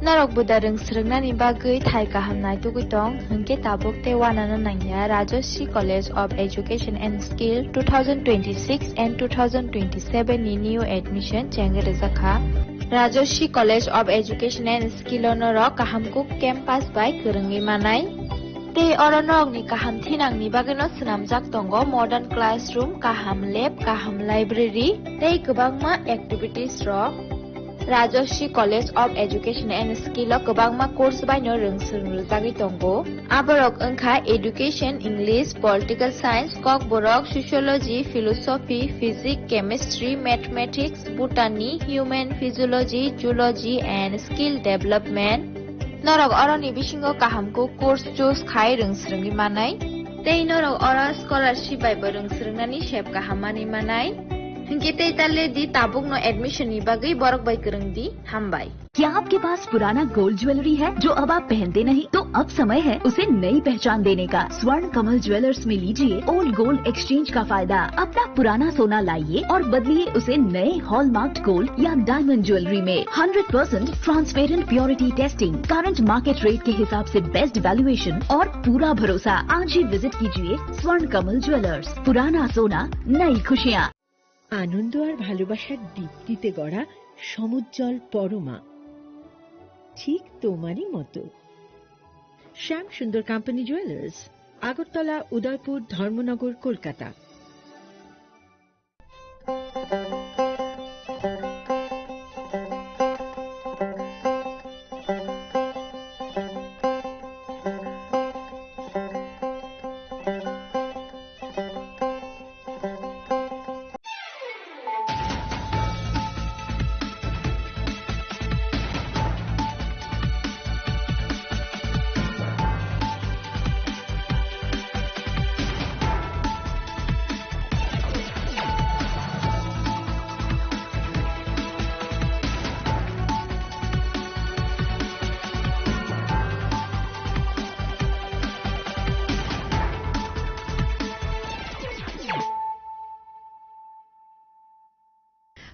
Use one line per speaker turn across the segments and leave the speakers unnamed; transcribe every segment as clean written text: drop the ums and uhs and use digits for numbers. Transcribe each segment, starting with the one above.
Narok budareng srengna ni bagui thai kahamnai tugutong hingke tabuk te wanana nangya Rajashri College of Education and Skill 2026 and 2027 ni new admission chengere zakha Rajashri College of Education and Skill onorok kahamkuk campus by kerengi manai te oronok ni kaham thinang ni bagino snamjak tongo modern classroom kaham lab kaham library te kwbangma activities rok Rajashri College of Education and Skill kwbangma course baino rungsrungjagui tongo aborok wngkha education English political science kok borok sociology philosophy physics chemistry mathematics botany human physiology zoology and skill development norok oroni bisingo kahamko course choose khai rungsrungi manai tei norok ora scholarship bai rungsrungnani sep kahamani manai Hinge ताले दी Tabuk no admission knee Bagai Barak by करंग दी हम by
क्या आपके पास पुराना gold jewellery है जो अब आप पहनते नहीं तो अब समय है उसे नई पहचान देने का। स्वर्ण कमल ज्वेलर्स में लीजिए ओल्ड गोल्ड एक्सचेंज का फायदा। अपना पुराना सोना लाइए और बदलिए उसे नए हॉलमार्क्ड गोल्ड या डायमंड ज्वेलरी में 100% transparent purity testing, current market rate के हिसाब से बेस्ट वैल्यूएशन और पूरा भरोसा। आज ही विजिट कीजिए स्वर्ण कमल ज्वेलर्स। पुराना सोना नई खुशियाँ।
আনন্দ আর ভালোবাসার দীপ্তিতে গড়া সমুজ্জ্বল পরমা, ঠিক তোমারই মতো। শ্যাম সুন্দর company jewellers, Agartala, Udaipur, Dharmanagar, Kolkata.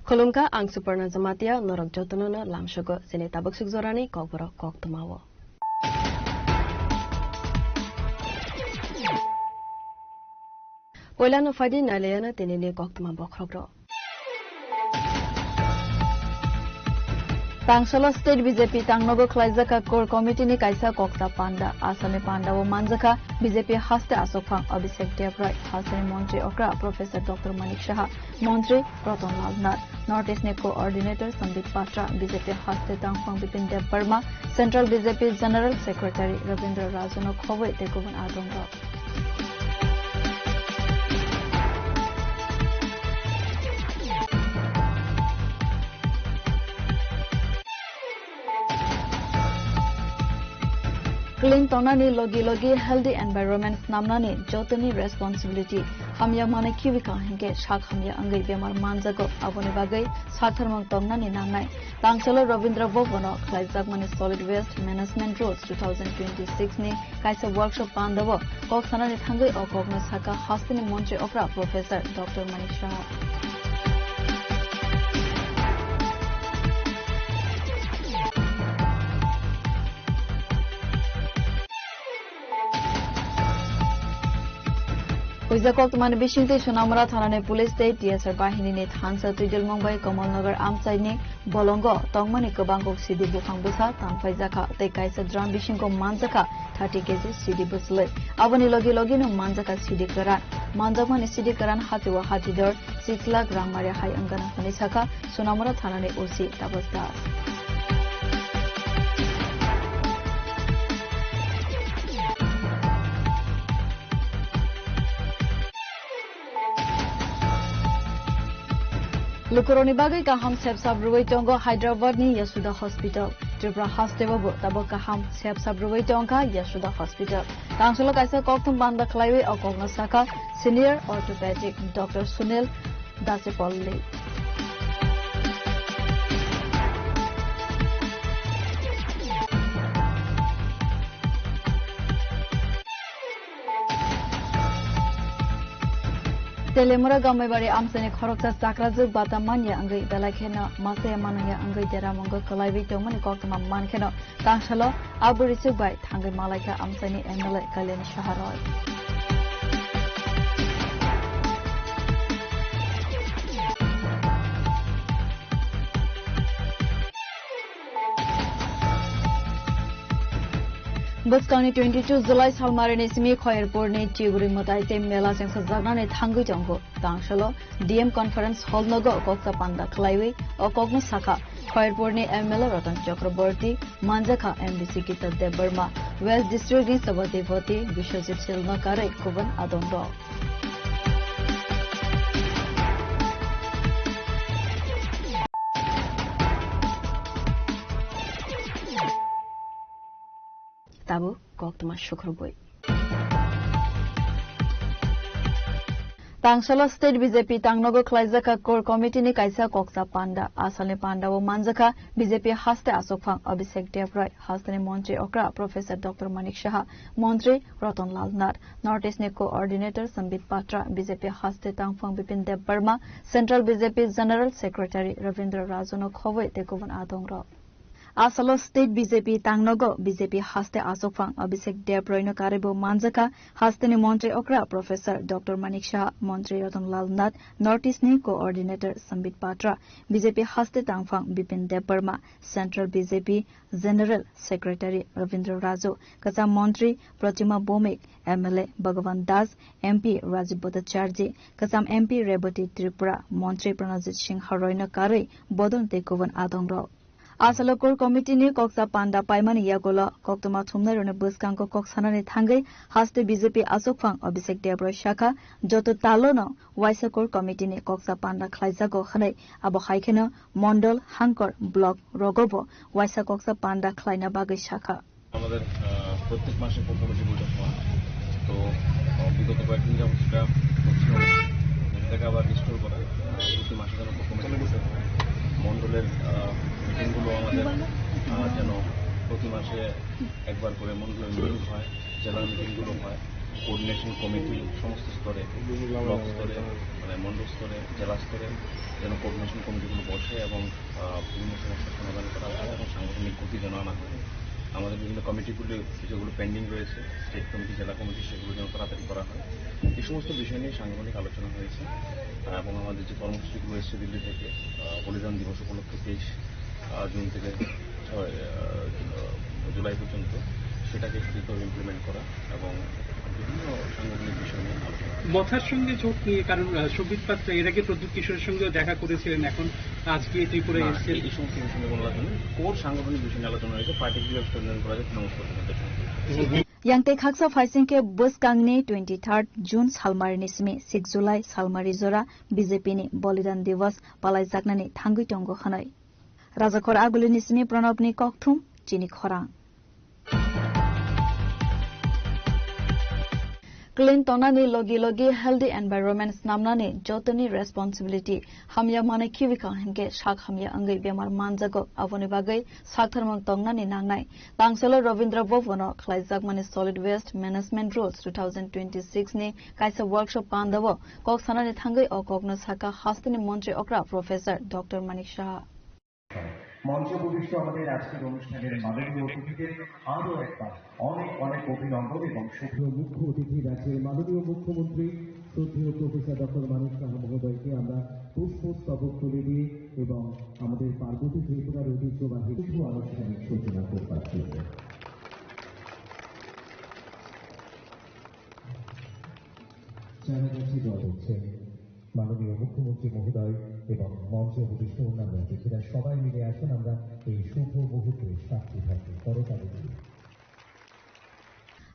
Kolumka ang Suparna Zamatia norok jotonono lamshogo sini tabuk sugzorani kokboro kok tumawo. Poilano fadi naleyana tenini kok tuma bokrogro. Tangsolo State BJP Tangnogo Klaizaka Core Committee ni kaisa kokta panda asane panda o manjaka BJP haste asokphang Abhishek Devrai hasani Montri Okra Professor Dr. Manik Shah Montri Proton Lalnath North East Coordinator Sambit Patra BJP haste Tangphang Bipin Dev Burma Central BJP General Secretary Ravindra Rajano Khowai Tekovan Adongro Clean tonani logi healthy environment namnani jotani responsibility hamya mane kivika hinge shak hamya angai bemar manjago aboni bagai sartharmang tongnani nangnai Tangselo Ravindra Bobono khlaijak mane solid waste management rules 2026 ni kaisa workshop pandavo kok sanani thangai okogna saka hastini montri okra Professor Dr. Manik Shah Uizakok tumani bishingte Sonamara thanane police te TSR bahini ni thansa tuidil Mumbai Kamalnagar amchai ni bolongo tongmani kwbangkok sidi bukhang busa tangphai jaka te kaisa drum bishingko manjaka 30 kg sidi buslai aboni logi no manjaka sidi karan manjakmani sidi karan hatiwa hatidor 6 lakh rangmari hai angana khani saka Sonamara thanane OC tabasta Lukuroni bagai kaham sep sabruwai tongo Hyderabad ni Yasuda Hospital. Tripura Hasteva bo tabo kaham sep sabruwai tonga Yasuda Hospital. Tangsolo kaisa koktum banda klaiwe okogna saka Senior Orthopedic Dr. Sunil Dasipolli. Telemura Gamebari Amsani Korokta Sakrazu Batamanya Angai Belakena Masaya Manaya Angai Deramongo Kalaivi Tomani Kokama Mankeno Tangshalo Aburisu by Tangai Malaka Amsani Emile Kalen Shaharoi. Buskani 22 July Salmarini Simi Khoirporni Chiguri Mutaite Mela Sengsa Zagnani Thangu Jongo Tangshalo DM Conference Hall Nogo Koksa Panda Klaiwi O Kokni Saka Khoirporni ML Ratan Chakraborty Manjaka MDC Kita Deburma West District ni Sabati Bishojit Silna Kare Kuban Adonro Tabu Koktama Shukrubui. Tangshala State BJP Tangnogo Klaizaka Core Committee ni Kaisa Koksa Panda Asale Panda wo Manjaka BJP Haste Asokphang Abhishek Devroy Hastani Montri Okra Professor Dr. Manik Shah Montri Ratan Lal Nat Northeast ne Coordinator Sambit Patra BJP Haste Tangphang Bipin Dev Burma Central BJP General Secretary Ravindra Rajono Khowai Tekovan Adongra Asalo State BJP Tangnogo BJP Haste Asokphang Abhishek Devroy no Karebo Manjaka Hastani Montri Okra Professor Dr. Manik Shah Montri Ratan Lal Nat Northeast ni Coordinator Sambit Patra BJP Haste Tangphang Bipin Dev Burma Central BJP General Secretary Ravindra Rajo Kacha Montri Pratima Bomik MLA Bhagavan Das MP Rajiv Bhattacharya Kacham MP Rebati Tripura Montri Pranajit Singh Haroi no Kare Bodon Tekovan Adongra Asalo Core Committee ni Koksa Panda Paimani Yagola Koktoma Thumna Rone Buskanko Koksana ni Thangai Haste BJP Asokphang Abhishek Devroy Shaka Joto Talono Waisa Core Committee ni Koksa Panda Khlaijago Khanai Abo Haikena Mondol Hankor Block Rogobo Waisa Koksa Panda Khlaina Bagai Shaka
আমাদের প্রত্যেক মাসে core committee বৈঠক হয় তো বিগত কয়েকদিন যাবত সেটা হচ্ছিল এটাকে আবার রিস্টোর করা প্রতি মাসে যেন কোর কমিটি বৈঠক হয় মন্ডলের মিটিংগুলো আমাদের যেন প্রতি মাসে একবার করে মন্ডলের মিটিং হয় জেলার মিটিংগুলো হয় কোঅর্ডিনেশন কমিটি সমস্ত স্তরে ব্লক স্তরে মানে মন্ডল স্তরে জেলা স্তরে যেন কোঅর্ডিনেশন কমিটিগুলো বসে এবং বিভিন্ন সমস্যার সমাধান করা হয় এবং সাংগঠনিক গতি যেন আনা হয় আমাদের বিভিন্ন কমিটিগুলো যেগুলো পেন্ডিং রয়েছে স্টেট কমিটি জেলা কমিটি সেগুলো যেন তাড়াতাড়ি করা হয় এই সমস্ত বিষয় নিয়ে সাংগঠনিক আলোচনা হয়েছে এবং আমাদের যে কর্মসূচিগুলো এসছে দিল্লি থেকে বলিদান দিবস উপলক্ষে 23 জুন থেকে 6 জুলাই পর্যন্ত সেটাকে ঠিকভাবে ইমপ্লিমেন্ট করা এবং বিভিন্ন সাংগঠনিক বিষয় নিয়ে
মথার সঙ্গে যোগ নিয়ে কারণ সঙ্গীত পাত্র এর আগে প্রদ্যুৎ কিশোরের সঙ্গেও দেখা করেছিলেন এখন আজকে ত্রিপুরায় এসেছেন
এই সমস্ত বিষয় নিয়ে কোনো আলোচনা কোর সাংগঠনিক বিষয় নিয়ে আলোচনা হয়েছে পার্টি কিভাবে স্ট্রেনথেন করা যায় তৃণমূল কর্মীদের সঙ্গে
Yangte Khaksa Faising ke Buskangni 23rd June Salmari Nismi 6 July Salmari Zora BJP ni Bolidan Divas Palai Jaknani Thangui Tongo Khanai Rajakhor Aguli Nismi Pranabni Kokthum Chini Khorang Clean tonani logi logi healthy environment namnani jotani responsibility hamya mane kivika henke shak hamya angai bemar manjago avoni bagai saktharmang tongnani nangnai tangselo Ravindra Bhovono khlaijak mane solid waste management rules 2026 ni kaisa workshop pandawo koksanani thangai o kokna saka hastini montri okra professor Dr. Manik Shah
মঞ্চ প্রবিষ্ট আমাদের আজকের অনুষ্ঠানের মাননীয় অতিথিদের আরও একবার অনেক অনেক অভিনন্দন এবং সুপ্রিয় মুখ্য অতিথি রাজ্যের মাননীয় মুখ্যমন্ত্রী শ্রদ্ধেয় প্রফেসর ডক্টর মানিক শাহ মহোদয়কে আমরা পুষ্পস্তবক তুলে দিয়ে এবং আমাদের পার্বতী ত্রিপুরার ঐতিহ্যবাহী কিছু আনুষ্ঠানিক সূচনা করবার জন্য জানা যাচ্ছে দল হচ্ছেন মাননীয় মুখ্যমন্ত্রী মহোদয় এবং মঞ্চে উপবিষ্ট অন্যান্য অতিথিরা সবাই মিলে আসুন আমরা এই শুভ মুহূর্তে সাক্ষী থাকি করতালি দিই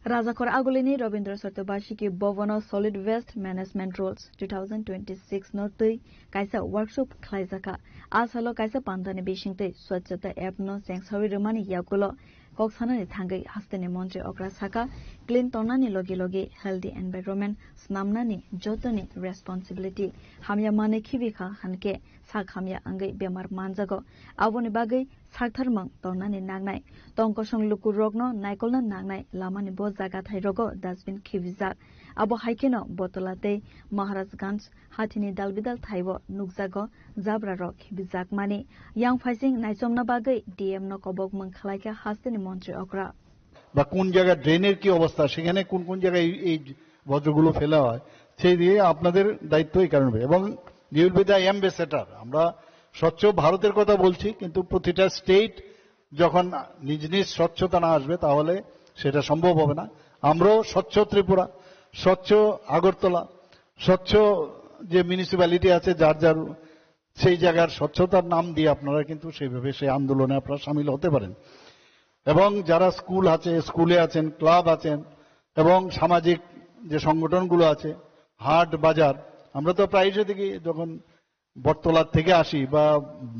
Rajakhor Agulini Rabindra Satyabashiki Bhovono Solid Waste Management Rules 2026 Notui Kaisa Workshop Khlaijaka Asalo Kaisa Pandani Bishingte Swachhata Apno Sengshawi Rumani Yakulo Koksanani Thangai Hastani Montri Okra Saka Clean Tonani Logi Logi Healthy Environment Snamnani Jotani Responsibility Hamya Mane Khibika Hanke Sak Hamya Angai Bemar Manjago Aboni Bagai Saktharmang Tonani Nagnai Tongkosong Luku Rogno Naikolna Nagnai Lamani Bo Jaga Thai Rogo Dustbin Khibijak abo haikeno botolate Maharajganj hatini dalbidal thaibo nukjago jabra rok bijak mani yang faising naisomna bagai DM no kobok mangkhlaika hasteni মন্ত্রী okra
বা কোন জায়গায় ড্রেনের কি অবস্থা, সেখানে কোন কোন জায়গায় এই বজ্রগুলো ফেলা হয়, সেই দিয়ে আপনাদের দায়িত্ব এই কারণে। এবং you will be the ambassador. আমরা স্বচ্ছ ভারতের কথা বলছি, কিন্তু প্রতিটা স্টেট যখন নিজ নিজ স্বচ্ছতা না আসবে তাহলে সেটা সম্ভব হবে না। আমরাও স্বচ্ছ ত্রিপুরা, স্বচ্ছ আগরতলা, স্বচ্ছ যে মিউনিসিপ্যালিটি আছে যার যার সেই জায়গার স্বচ্ছতার নাম দিয়ে আপনারা কিন্তু সেইভাবে সেই আন্দোলনে আপনারা সামিল হতে পারেন। এবং যারা স্কুল আছে, স্কুলে আছেন, ক্লাব আছেন এবং সামাজিক যে সংগঠনগুলো আছে, হাট বাজার, আমরা তো প্রায়শই দেখি যখন বটতলার থেকে আসি বা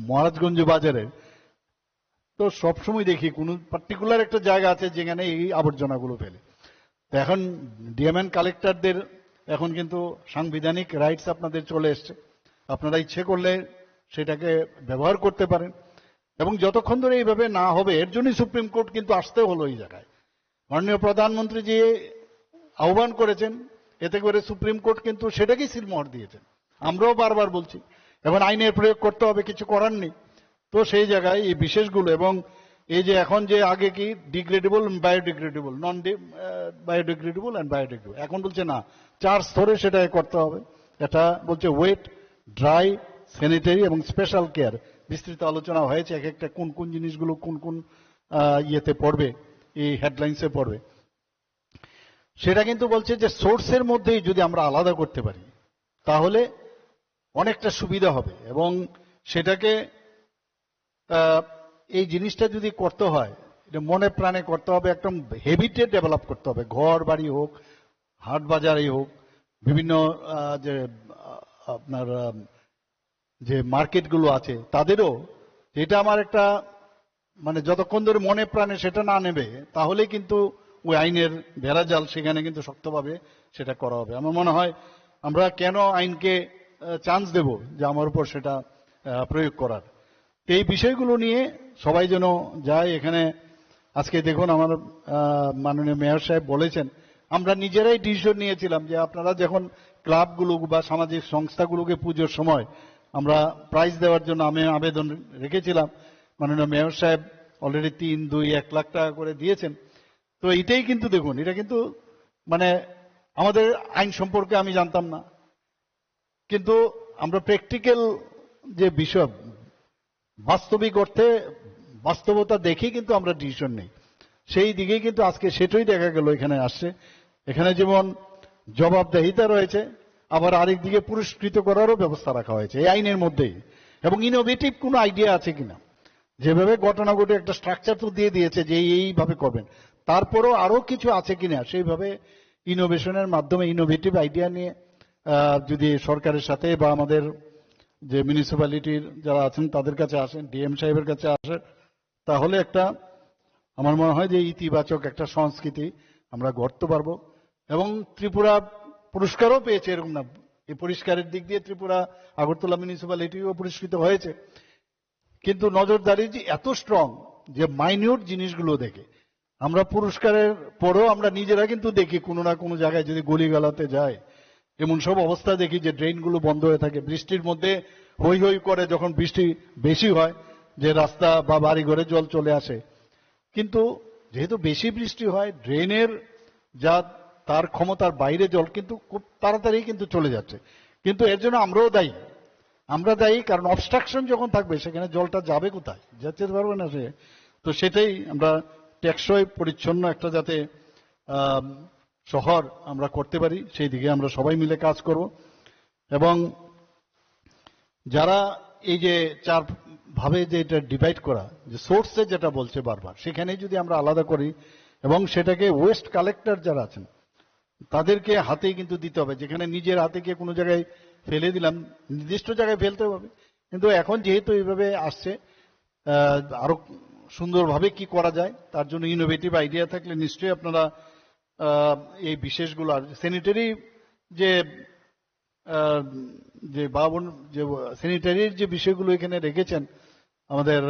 মহারাজগঞ্জ বাজারে, তো সবসময় দেখি কোনো পার্টিকুলার একটা জায়গা আছে যেখানে এই আবর্জনাগুলো ফেলে। তো এখন ডিএমএন কালেক্টরদের এখন কিন্তু সাংবিধানিক রাইটস আপনাদের চলে এসছে, আপনারা ইচ্ছে করলে সেটাকে ব্যবহার করতে পারেন। এবং যতক্ষণ ধরে এইভাবে না হবে, এর জন্যই সুপ্রিম কোর্ট কিন্তু আসতে হলো এই জায়গায়। মাননীয় প্রধানমন্ত্রী যে আহ্বান করেছেন, এতে করে সুপ্রিম কোর্ট কিন্তু সেটাকেই সিলমোহর দিয়েছেন। আমরাও বারবার বলছি এখন আইনের প্রয়োগ করতে হবে, কিছু করার নেই। তো সেই জায়গায় এই বিশেষগুলো এবং এই যে এখন যে আগে কি degradable, biodegradable, non biodegradable and biodegradable, এখন বলছে না 4 স্তরে সেটা করতে হবে। এটা বলছে ওয়েট, ড্রাই, স্যানিটারি এবং স্পেশাল কেয়ার। বিস্তৃত আলোচনা হয়েছে এক একটা কোন কোন জিনিসগুলো কোন কোন ইয়েতে পড়বে, এই হেডলাইন্সে পড়বে। সেটা কিন্তু বলছে যে সোর্সের মধ্যেই যদি আমরা আলাদা করতে পারি তাহলে অনেকটা সুবিধা হবে। এবং সেটাকে এই জিনিসটা যদি করতে হয়, এটা মনে প্রাণে করতে হবে, একদম হেবিটে ডেভেলপ করতে হবে। ঘর বাড়ি হোক, হাট বাজারই হোক, বিভিন্ন যে আপনার যে মার্কেটগুলো আছে তাদেরও, এটা আমার একটা মানে যতক্ষণ ধরে মনে প্রাণে সেটা না নেবে তাহলে কিন্তু ওই আইনের বেড়াজাল সেখানে কিন্তু শক্তভাবে সেটা করা হবে। আমার মনে হয় আমরা কেন আইনকে চান্স দেব যে আমার উপর সেটা প্রয়োগ করার। এই বিষয়গুলো নিয়ে সবাই যেন যায়। এখানে আজকে দেখুন আমার মাননীয় মেয়র সাহেব বলেছেন, আমরা নিজেরাই ডিসিশন নিয়েছিলাম যে আপনারা যখন ক্লাবগুলো বা সামাজিক সংস্থাগুলোকে পুজোর সময় আমরা প্রাইজ দেওয়ার জন্য আমি আবেদন রেখেছিলাম, মাননীয় মেয়র সাহেব অলরেডি 3, 2, 1 লাখ টাকা করে দিয়েছেন। তো এটাই কিন্তু দেখুন, এটা কিন্তু মানে আমাদের আইন সম্পর্কে আমি জানতাম না, কিন্তু আমরা প্র্যাকটিক্যাল যে বিষয় বাস্তবিক অর্থে বাস্তবতা দেখে কিন্তু আমরা ডিসিশন নেই, সেই দিকেই কিন্তু আজকে সেটাই দেখা গেল এখানে আসছে। এখানে যেমন জবাবদেহিতা রয়েছে, আবার আরেক দিকে পুরস্কৃত করারও ব্যবস্থা রাখা হয়েছে এই আইনের মধ্যেই। এবং ইনোভেটিভ কোনো আইডিয়া আছে কিনা, যেভাবে ঘটনা ঘটে একটা স্ট্রাকচার তো দিয়ে দিয়েছে যে এইভাবে করবেন, তারপরও আরো কিছু আছে কিনা সেইভাবে ইনোভেশনের মাধ্যমে ইনোভেটিভ আইডিয়া নিয়ে যদি সরকারের সাথে বা আমাদের যে মিউনিসিপ্যালিটির যারা আছেন তাদের কাছে আসেন, ডিএম সাহেবের কাছে আসেন, তাহলে একটা আমার মনে হয় যে ইতিবাচক একটা সংস্কৃতি আমরা গড়তে পারবো। এবং ত্রিপুরা পুরস্কারও পেয়েছে, এরকম না, এই পরিষ্কারের দিক দিয়ে ত্রিপুরা আগরতলা মিউনিসিপ্যালিটিও পুরস্কৃত হয়েছে। কিন্তু নজরদারি যে এত স্ট্রং যে মাইনিউট জিনিসগুলো দেখে আমরা পুরস্কারের পরেও আমরা নিজেরা কিন্তু দেখি কোনো না কোনো জায়গায় যদি গলিগালাতে যায় এমন সব অবস্থা দেখি যে ড্রেনগুলো বন্ধ হয়ে থাকে, বৃষ্টির মধ্যে হই হই করে যখন বৃষ্টি বেশি হয় যে রাস্তা বা বাড়ি ঘরে জল চলে আসে। কিন্তু যেহেতু বেশি বৃষ্টি হয়, ড্রেনের যা তার ক্ষমতার বাইরে জল কিন্তু খুব তাড়াতাড়ি কিন্তু চলে যাচ্ছে। কিন্তু এর জন্য আমরাও দায়ী, আমরা দায়ী, কারণ অবস্ট্রাকশন যখন থাকবে সেখানে জলটা যাবে কোথায়, যেতে পারবে না সে। তো সেটাই আমরা টেকসই পরিচ্ছন্ন একটা যাতে শহর আমরা করতে পারি সেই দিকে আমরা সবাই মিলে কাজ করব। এবং যারা এই যে 4 ভাবে যে এটা ডিভাইড করা, যে সোর্সে যেটা বলছে বারবার, সেখানে যদি আমরা আলাদা করি এবং সেটাকে ওয়েস্ট কালেক্টর যারা আছেন তাদেরকে হাতেই কিন্তু দিতে হবে। যেখানে নিজের হাতে গিয়ে কোনো জায়গায় ফেলে দিলাম, নির্দিষ্ট জায়গায় ফেলতে হবে। কিন্তু এখন যেহেতু এইভাবে আসছে, আরো সুন্দরভাবে কি করা যায় তার জন্য ইনোভেটিভ আইডিয়া থাকলে নিশ্চয়ই আপনারা এই বিশেষগুলো, আর স্যানিটারি যে যে বাবন যে স্যানিটারির যে বিষয়গুলো এখানে রেখেছেন আমাদের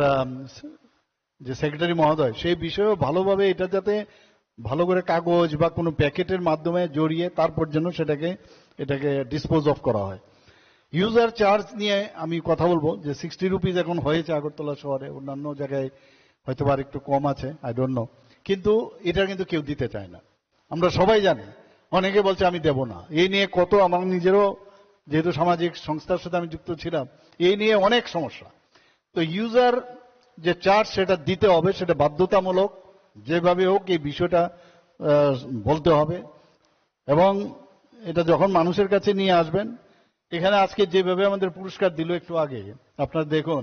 যে সেক্রেটারি মহোদয়, সেই বিষয়েও ভালোভাবে এটা যাতে ভালো করে কাগজ বা কোনো প্যাকেটের মাধ্যমে জড়িয়ে তারপর যেন এটাকে ডিসপোজ অফ করা হয়। ইউজার চার্জ নিয়ে আমি কথা বলবো যে 60 রুপিজ এখন হয়েছে আগরতলা শহরে, অন্যান্য জায়গায় হয়তো আর একটু কম আছে, আই ডোন্ট নো, কিন্তু এটা কিন্তু কেউ দিতে চায় না। আমরা সবাই জানি, অনেকে বলছে আমি দেব না। এই নিয়ে কত, আমার নিজেরও যেহেতু সামাজিক সংস্থার সাথে আমি যুক্ত ছিলাম, এই নিয়ে অনেক সমস্যা। তো ইউজার যে চার্জ সেটা দিতে হবে, সেটা বাধ্যতামূলক, যেভাবে হোক এই বিষয়টা বলতে হবে। এবং এটা যখন মানুষের কাছে নিয়ে আসবেন, এখানে আজকে যেভাবে আমাদের পুরস্কার দিল একটু আগে, আপনারা দেখুন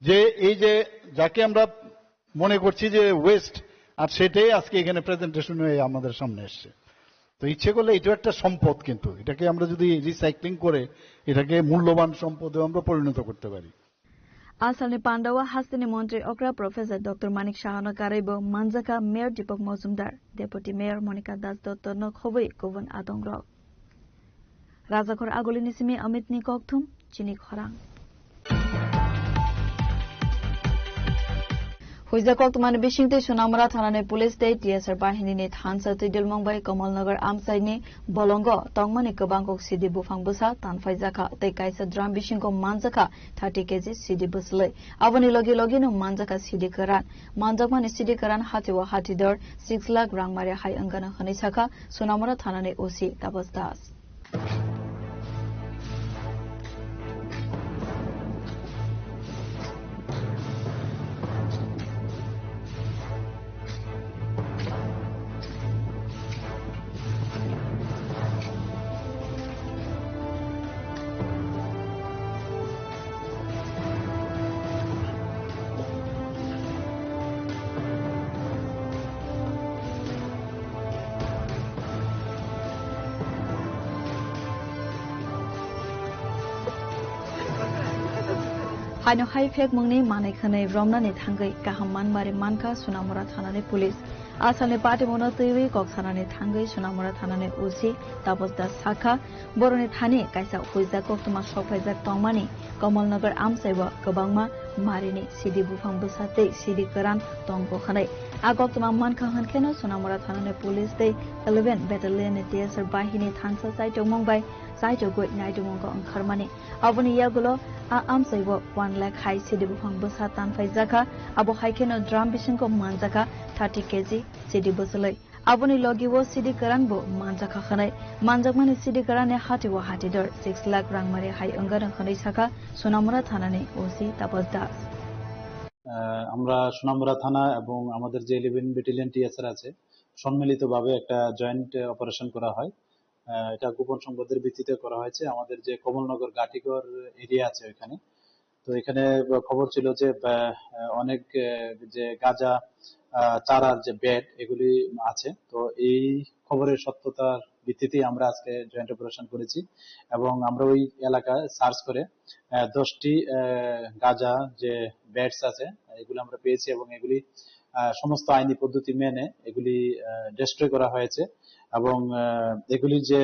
যে এই যে যাকে আমরা মনে করছি যে ওয়েস্ট, আর সেটাই আজকে এখানে প্রেজেন্টেশন হয়ে আমাদের সামনে এসছে। তো ইচ্ছে করলে এটা একটা সম্পদ, কিন্তু এটাকে আমরা যদি রিসাইক্লিং করে এটাকে মূল্যবান সম্পদে আমরা পরিণত করতে পারি।
आसामनि पाण्डवा हास्तिनि मन्त्री अग्रा प्रोफेसर डॉक्टर मानिक शाहन कारेबो मानजाका mayor Dipak Majumdar, deputy mayor Manika Das Dutta न खबै गुबुन आदंग्र राजाखर आगोलिनि सिमी अमितनि कक्थुम चिनि खरां हुइजा कक्तुमानि बिसिंते सुनामुरा थानानि पुलिस दे टीएसआर बाहिनीनि थानसा तिदिल मंबाई कमलनगर आमसाइनि बलंग तंगमानि गोबांगक सिदि बुफां बुसा तानफाइजाखा तै काइसा द्राम बिसिंको मानजाखा 30 केजी सिदि बुसलै अबनि लगे लगेनो मानजाखा सिदि करान मानजाकमानि सिदि करान हातिवा हातिदर 6 लाख रांमारि हाय अंगाना हनैसाखा सुनामुरा थानानि ओसी तापस दास हाइनो हाइफेक मुंगनि मानेखनै रमनानि थांगै गाहाम मानमारि मानखा सुनामुरा थानानि पुलिस आसामनि पार्टी मनो तैवि कक्सानानि थांगै सुनामुरा थानानि ओसी तापस दास साखा बरनि थानि काइसा हुइजा कक्तमा सफाइजाक तंमानि कमलनगर आमसाइब गोबांमा मारिनि सिदि बुफां बुसाते सिदि गोरान तंगो खनै आ कक्तमा मानखा हनखेनो सुनामुरा थानानि पुलिस दै 11 बेटालियन टीएसआर बाहिनी थांसा साइटो मंबाय साइटो गय नाइटो मंगो अंखारमानि अबनि यागुलो आ आमसाइब 1 लाख हाई सिदि बुफां बुसा तानफाइजाखा आबो हाइखेनो ड्राम बिसिंको मानजाखा 30 केजी सिदि बुसलै आबनि लगिवो सिदि करानबो मानजाखा खनै मानजाकमानि सिदि कराने हातिवा हातिदर 6 लाख रांमारि हाय अंगारं खनै साखा सुनामुरा थानानि ओसी तापस दास
আমরা সোনামুড়া থানা এবং আমাদের যে 11 ব্যাটালিয়ন টিএসআর আছে সম্মিলিতভাবে একটা জয়েন্ট অপারেশন করা হয়। এটা গোপন সংবাদের ভিত্তিতে করা হয়েছে। আমাদের যে কমলনগর গাটিগর এরিয়া আছে ওখানে, তো এখানে খবর ছিল যে অনেক যে গাঁজা চারার যে বেড এগুলি আছে। তো এই খবরের সত্যতার ভিত্তিতে আমরা আজকে জয়েন্ট অপারেশন করেছি এবং আমরা ওই এলাকায় সার্চ করে 10টি গাঁজা যে বেডস আছে এগুলি আমরা পেয়েছি এবং এগুলি সমস্ত আইনি পদ্ধতি মেনে এগুলি ডেস্ট্রয় করা হয়েছে এবং এগুলি যে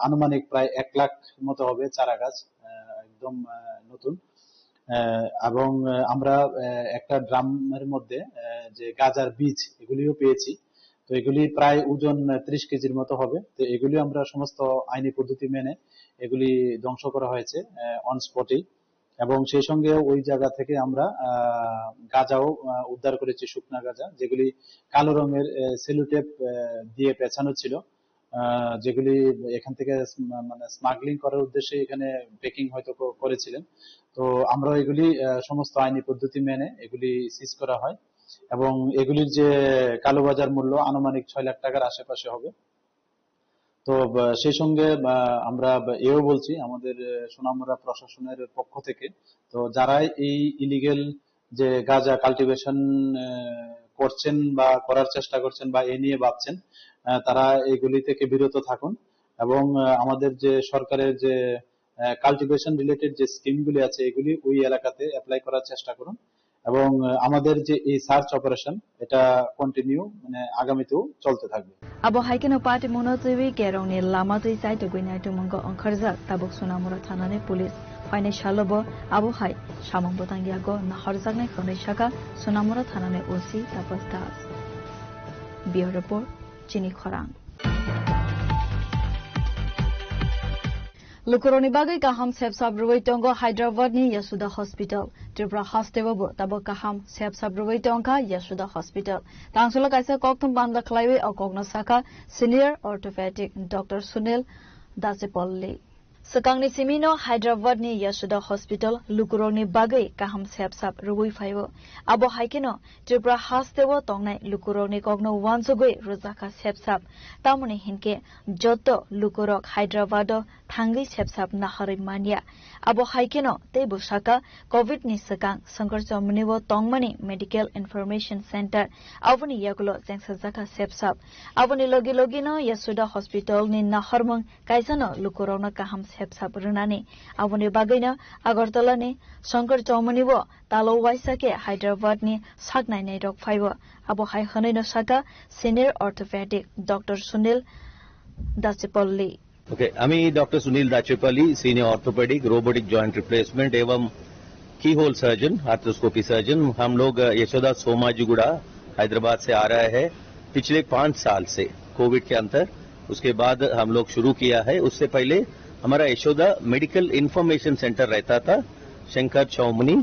আনুমানিক প্রায় 1 লাখ মতো হবে চারা গাছ, একদম নতুন। এবং আমরা একটা ড্রামের মধ্যে যে গাজার বীজ এগুলিও পেয়েছি। তো এগুলি প্রায় ওজন 30 কেজির মতো হবে। তো এগুলি আমরা সমস্ত আইনি পদ্ধতি মেনে এগুলি ধ্বংস করা হয়েছে অন স্পটেই এবং সেই সঙ্গে ওই জায়গা থেকে আমরা গাজাও উদ্ধার করেছি, শুকনা গাজা যেগুলি কালো রঙের সেলুটেপ দিয়ে পেঁচানো ছিল, যেগুলি এখান থেকে মানে স্মাগলিং করার উদ্দেশ্যে এখানে প্যাকিং হয়তো করেছিলেন। তো আমরা এগুলি সমস্ত আইনি পদ্ধতি মেনে এগুলি সিজ করা হয় এবং এগুলির যে কালোবাজার মূল্য আনুমানিক 6 লাখ টাকার আশেপাশে হবে। তো সেই সঙ্গে আমরা এও বলছি আমাদের সোনামুড়া প্রশাসনের পক্ষ থেকে, তো যারা এই ইলিগেল যে গাঁজা কাল্টিভেশন করছেন বা করার চেষ্টা করছেন বা এ নিয়ে ভাবছেন, তারা এগুলি থেকে বিরত থাকুন এবং আমাদের যে সরকারের যে কাল্টিভেশন রিলেটেড যে স্কিমগুলি আছে এগুলি ওই এলাকাতে অ্যাপ্লাই করার চেষ্টা করুন এবং আমাদের যে এই সার্চ অপারেশন এটা কন্টিনিউ মানে আগামীতেও চলতে থাকবে।
আবো হাইকেনো পার্টি মনোজেবি কেরংনি লামা দুই সাইটো গইনাইটো মঙ্গ অংখারজাক তাবুক সোনাमुरा थानानि पुलिस फाइने शालबो आबो हाय सामं बतांगियागो नाहरजाकनाय खनै साका सोनामुरा थानानि ओसी तापस दास Bureau Report Chini Khorang Lukuroni bagai kaham sep ruwai tonggo Hyderabad ni Yasuda Hospital Tripura Hastewabo tabo kaham sep ruwai tongka Yasuda Hospital Tangsula kaisa koktum banda klaiwe au kokna saka Senior Orthopedic Dr. Sunil Dasipolli Sakangni Simino Hyderabad ni Yasuda Hospital Lukuroni bagai kaham sep ruwai phaibo abo haikeno Tripura Hastewo tongnai Lukuroni kokno wansogoi rozaka sep tamuni hinke joto Lukurok Hyderabad Thangi sepsap nahari mania abo haikeno te busaka COVID ni sakang sangkar chomniwo tongmani Medical Information Center aboni yagulo jengsajaka sepsap aboni logi no Yasuda Hospital ni naharmang kaisano Lukurona kaham sepsap runani aboni bagaina Agartala ni sangkar chomniwo talo waisake Hyderabad ni saknai nei rok phaibo abo hai hanaino saka Senior Orthopedic Dr. Sunil Dasipolli
okay आम्ही doctor Sunil Dachepalli senior orthopaedic robotic joint replacement एवं की whole surgeon arthroscopy surgeon हम लोग यशोदा सोमाजीगुड़ा हैदराबाद से आ रहे हैं पिछले 5 साल से कोविड के अंतर उसके बाद हम लोग शुरू किया है उससे पहले हमारा यशोदा मेडिकल इंफॉर्मेशन सेंटर रहता था शंकर चौमनी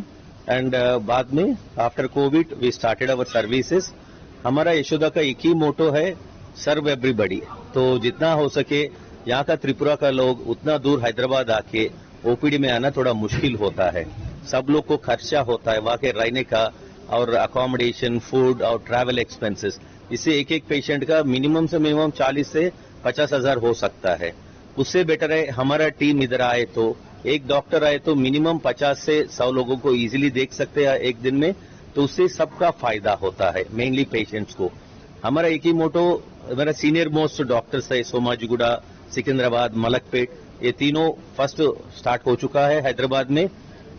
एंड बाद में after COVID we started our services हमारा यशोदा का एक ही मोटो है सर्व एवरीबडी तो जितना हो सके यहाँ का त्रिपुरा का लोग उतना दूर हैदराबाद आके ओपीडी में आना थोड़ा मुश्किल होता है सब लोग को खर्चा होता है वहाँ के रहने का और अकोमोडेशन फूड और ट्रैवल एक्सपेंसेस इससे एक पेशेंट का मिनिमम से मिनिमम 40 से 50 हजार हो सकता है उससे बेटर है हमारा टीम इधर आए तो एक डॉक्टर आए तो मिनिमम 50 से 100 लोगों को इजीली देख सकते हैं एक दिन में तो उससे सबका फायदा होता है मेनली पेशेंट्स को हमारा एक ही मोटो हमारा सीनियर मोस्ट डॉक्टर्स है सोमाजीगुड़ा सिकंदराबाद मलकपेट ये तीनों फर्स्ट स्टार्ट हो चुका है हैदराबाद में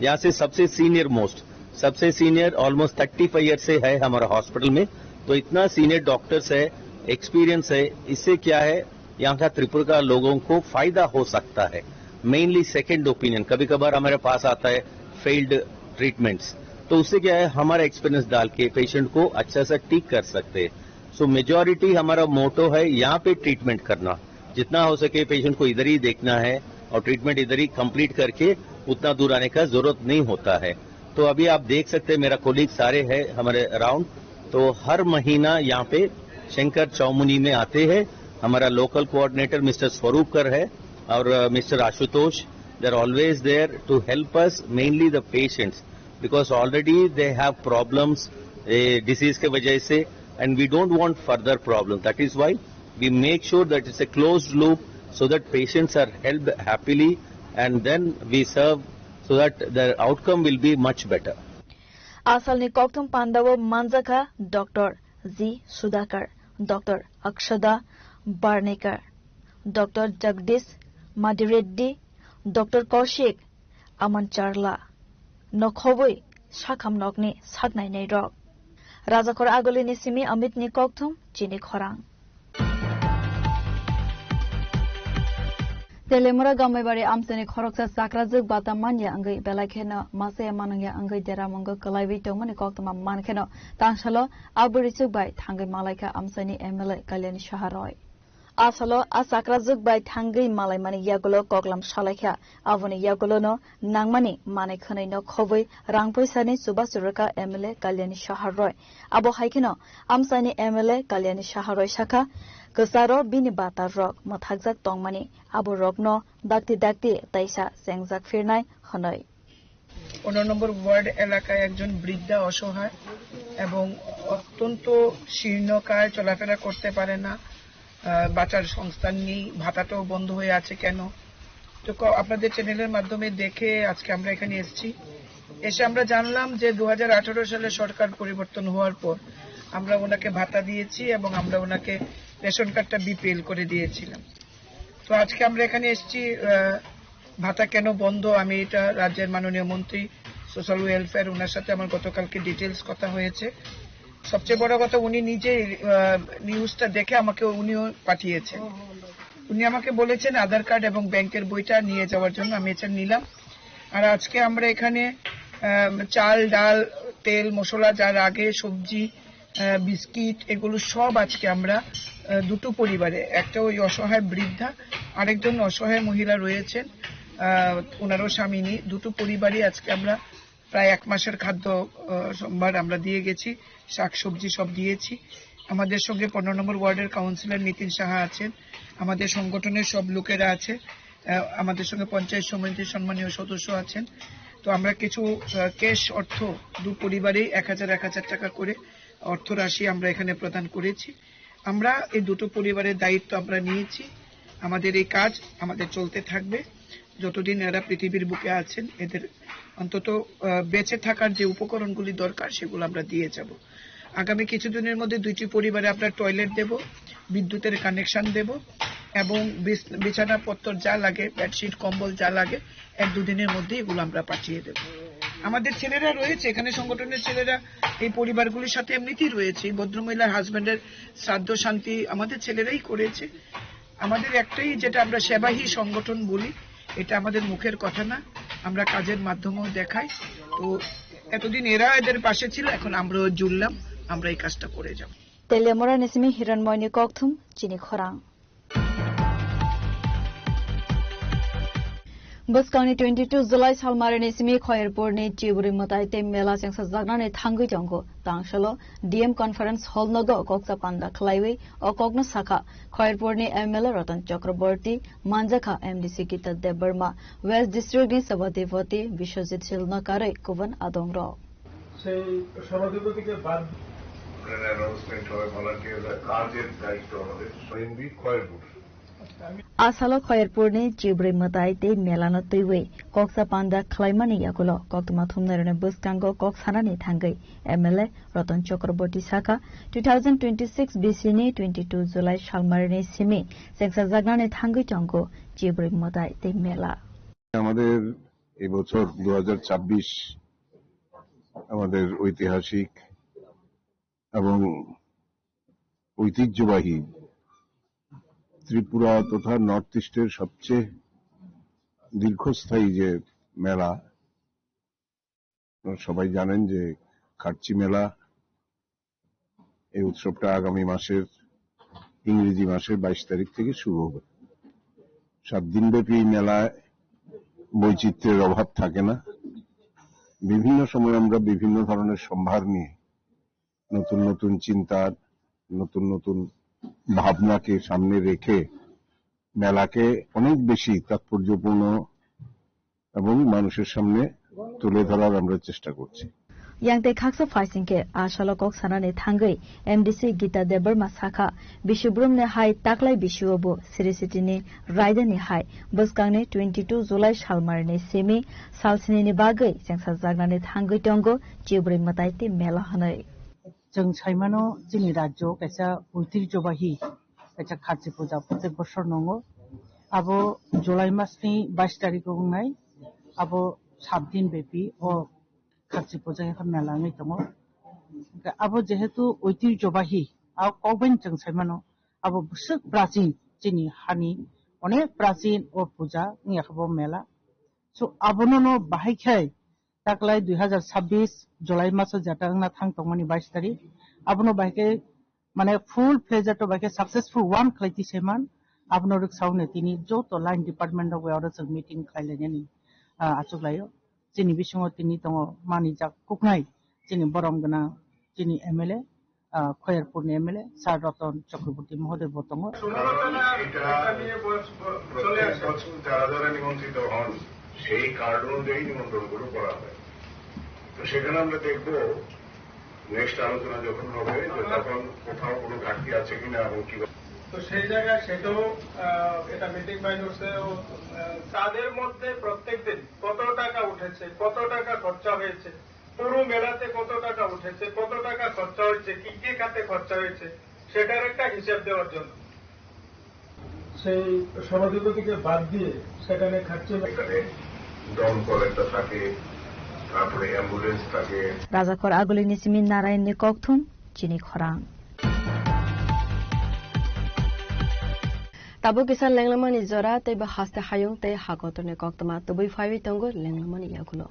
यहाँ से सबसे सीनियर ऑलमोस्ट 35 ईयर से है हमारा हॉस्पिटल में तो इतना सीनियर डॉक्टर्स है एक्सपीरियंस है इससे क्या है यहाँ का त्रिपुरा का लोगों को फायदा हो सकता है मेनली सेकेंड ओपिनियन कभी कभार हमारे पास आता है फेल्ड ट्रीटमेंट्स तो उससे क्या है हमारा एक्सपीरियंस डाल के पेशेंट को अच्छा सा ठीक कर सकते हैं सो मेजॉरिटी हमारा मोटो है यहाँ पे ट्रीटमेंट करना जितना हो सके पेशेंट को इधर ही देखना है और ट्रीटमेंट इधर ही कंप्लीट करके उतना दूर आने का जरूरत नहीं होता है तो अभी आप देख सकते हैं मेरा कोलीग सारे हैं हमारे अराउंड तो हर महीना यहाँ पे शंकर चौमुनी में आते हैं हमारा लोकल कोऑर्डिनेटर मिस्टर स्वरूपकर है और mister Ashutosh they are always there to help us mainly the patients because already they have problems disease के वजह से and we don't want further problem that is why we make sure that it's a closed loop so that patients are helped happily and then we serve so that their outcome will be much better.
Asalni koktum pandawo manjaka Dr. Z. Sudhakar, Dr. Akshada Barnekar, Dr. Jagdish Madireddy, Dr. Kaushik Amancharla, Nokhoboi Shakham Nokni Saknai Neirok. Rajakor Agolini Simi Amit Ni Koktum Chini Khorang. Telemura Gamebari Amseni Khoroksa Sakrazuk Batamanya Angai Belakeno, Mase Mananga Angai Deramongo Kalavito Manikokama Mankeno, Tanshalo, Aburisuk by Tangai Malaka Amseni Emile Kalyan Shaharoi. Asalo, Asakrazuk by Tangai Malay Mani Yagulo Koklam Shalaka, Avoni Yagolono, Nangmani, Manikane no Kovoi, Rangpoisani Subasuruka Emile Kalyan Shaharoi. Abo Haikeno, Amsani Emile Kalyan Shaharoi Shaka. Kesaro bini bata rock mathakjak tongmani abo rockno dakti taisa sengjak firnai honoi
15 number word এলাকায় একজন বৃদ্ধা অসহায় এবং অত্যন্ত শীর্ণকায় চলাফেরা করতে পারে না বাঁচার সংস্থান নেই ভাতাটাও বন্ধ হয়ে আছে কেন তো আপনাদের চ্যানেলের মাধ্যমে দেখে আজকে আমরা এখানে এসে আমরা জানলাম যে 2018 সালে সরকার পরিবর্তন হওয়ার পর আমরা ওনাকে ভাতা দিয়েছি এবং আমরা ওনাকে রেশন কার্ডটা বিপিএল করে দিয়েছিলাম তো আজকে আমরা এখানে এসেছি ভাতা কেন বন্ধ আমি এটা রাজ্যের মাননীয় মন্ত্রী সোশ্যাল ওয়েলফেয়ার ওনার সাথে আমার গতকালকে ডিটেইলস কথা হয়েছে সবচেয়ে বড় কথা উনি নিজে নিউজটা দেখে আমাকে উনিও পাঠিয়েছেন উনি আমাকে বলেছেন আধার কার্ড এবং ব্যাংকের বইটা নিয়ে যাওয়ার জন্য আমি এটা নিলাম আর আজকে আমরা এখানে চাল ডাল তেল মশলা যার আগে সবজি বিস্কিট এগুলো সব আজকে আমরা দুটো পরিবারে, একটা ওই অসহায় বৃদ্ধা, আরেকজন অসহায় মহিলা রয়েছেন, ওনারও স্বামী নেই, দুটো পরিবারই আজকে আমরা প্রায় 1 মাসের খাদ্য সোমবার আমরা দিয়ে গেছি, শাকসবজি সব দিয়েছি। আমাদের সঙ্গে 15 নম্বর ওয়ার্ডের কাউন্সিলর নিতিন সাহা আছেন, আমাদের সংগঠনের সব লোকেরা আছে, আমাদের সঙ্গে পঞ্চায়েত সমিতির সম্মানীয় সদস্য আছেন। তো আমরা কিছু ক্যাশ অর্থ দু পরিবারেই 1000 টাকা করে অর্থ রাশি আমরা এখানে প্রদান করেছি। আমরা এই দুটো পরিবারের দায়িত্ব আমরা নিয়েছি। আমাদের এই কাজ আমাদের চলতে থাকবে যতদিন এরা পৃথিবীর বুকে আছেন। এদের অন্তত বেঁচে থাকার যে উপকরণগুলি দরকার সেগুলো আমরা দিয়ে যাব। আগামী কিছুদিনের মধ্যে 2টি পরিবারে আমরা টয়লেট দেব, বিদ্যুতের কানেকশন দেব এবং বিছানাপত্র যা লাগে, বেডশিট কম্বল যা লাগে 1-2 দিনের মধ্যে এগুলো আমরা পাঠিয়ে দেব। আমাদের ছেলেরা রয়েছে এখানে, সংগঠনের ছেলেরা এই পরিবারগুলির সাথে এমনিতেই রয়েছে। ভদ্রমহিলার হাজবেন্ডের শ্রাদ্ধ শান্তি আমাদের ছেলেরাই করেছে। আমাদের একটাই, যেটা আমরা সেবাহী সংগঠন বলি, এটা আমাদের মুখের কথা না, আমরা কাজের মাধ্যমেও দেখাই। তো এতদিন এরা এদের পাশে ছিল, এখন আমরাও জুড়লাম, আমরা এই কাজটা করে যাব।
তেলিয়ামরা নিসিমি হিরণময়নি ককথুম চিনি খরাং বসকাংনি 22 जुलाई सालमारिनि सिमी खयरपुरनि चिबुरि मताइते मेला सेंसा जागनानै थांगै जंगो तांसलो डीएम कॉन्फ्रेंस हॉल नगो कोकसा पांदा खलाइवे ओ कोगन साखा खयरपुरनि एमएलए रतन चक्रवर्ती मानजाखा एमडीसी गीता देबबर्मा वेस्ट डिस्ट्रिक्टनि सभापति विश्वजित शिलनकारे कुवन आदंग्र
সেই সভাধিপতিকে বাদ অ্যানাউন্সমেন্ট হয় ভলান্টিয়াররা কাজের দায়িত্ব আমাদের এমবি খয়রপুর
आसालो खयरपुरनि चिब्रै मताइते मेलानो तैवे कोकसा पांदा खलाइमानि याकुलो कोकतमा थुमनारने बसकांगो कोकसानानि थांगै एमएलए रतन चक्रवर्ती साखा 2026 बीसीनि 22 जुलाई सालमारिनि सिमी सेंसा जागनानि थांगै जंगो चिब्रै मताइते मेला।
আমাদের এই বছর 2026 আমাদের ঐতিহাসিক এবং ঐতিহ্যবাহী ত্রিপুরা তথা নর্থ ইস্টের সবচেয়ে দীর্ঘস্থায়ী যে মেলা, সবাই জানেন যে খার্চি মেলা, এই উৎসবটা আগামী মাসের ইংরেজি মাসের 22 তারিখ থেকে শুরু হবে। 7 দিনব্যাপী মেলায় বৈচিত্র্যের অভাব থাকে না। বিভিন্ন সময় আমরা বিভিন্ন ধরনের সম্ভার নিয়ে নতুন নতুন চিন্তা, নতুন নতুন ভাবনাকে সামনে রেখে মেলাকে অনেক বেশি তাৎপর্যপূর্ণ এবং মানুষের সামনে তুলে ধরার আমরা চেষ্টা করছি।
यांगते खाक्सा फाइसिंके आशालो कोकसानानि थांगै एमडीसी गीता देबबर्मा साखा बिशुब्रुमने हाय ताक्लाय बिशुबो सिरिसिटिनि रायदानि हाय बसकांनि 22 जुलाई सालमारिनि सेमि सालसिनि बागै सेंसा जागनानि थांगै दंगो चिब्रै मताइते मेला हनै
जों साइमानो जोंनि राज्योआव कायसा ঐতিহ্যবাহী कायसा खार्चि पूजा प्रत्येक बोसोर नंगौ आबो जुलाई मासनि 22 तारिखआव नाय आबो 7 दिन ब्यापी ओ खार्चि पूजा मेलाङै दङ। आबो जेहेतु ঐতিহ্যবাহী आव कौबेन जों साइमानो आबो बुसुक प्राचीन जोंनि हानि अनेक प्राचीन ओ पूजा नियाखबो मेला सो आबोनो न बाहायखाय ताकलाय 2026 जुलाई मासो जाटांना थांतंमानि 22 तारिख आबोनो बाहायखाय माने फुल फ्लेजार तो बाहायखाय सक्सेसफुल वन खालायति सेमान आबोनो रिक्सावनो तिनि जत लाइन डिपार्टमेन्ट अफ वेआव जों मिटिं खालायनायनि आचुगलायो जोंनि बिसङाव तिनि दङ मानिजाक कुकनाय जोंनि बरमगोना जोंनि एमएलए खयरपुरनि एमएलए सार रतन चक्रवर्ती महोदय दङ।
যারা যারা নিমন্ত্রিত হন সেই কার্ড অনুযায়ী নিমন্ত্রণগুলো করা হয়। তো সেখানে আমরা দেখব নেক্সট আলোচনা যখন হবে তখন কোথাও কোনো ঘাটতি আছে কিনা এবং কিভাবে।
তো সেই জায়গায় সেটাও এটা মিটিং বাইর হচ্ছে। তাদের মধ্যে প্রত্যেক দিন কত টাকা উঠেছে, কত টাকা খরচা হয়েছে, পুরো মেলাতে কত টাকা উঠেছে, কত টাকা খরচা হয়েছে, কি কি খাতে খরচা হয়েছে, সেটার একটা হিসাব দেওয়ার জন্য সেই সভাধিপতিকে বাদ দিয়ে সেখানে খাচ্ছে
দমকল একটা থাকে, তারপরে অ্যাম্বুলেন্স থাকে।
রাজাখর আগুলিনি সিমি নারায়ণনি ককথুম চিনি খরাং
Tabu kisah lenglamani zora teba haste hayung te hakotone koktama tubui fawi tonggo lenglamani yakulo.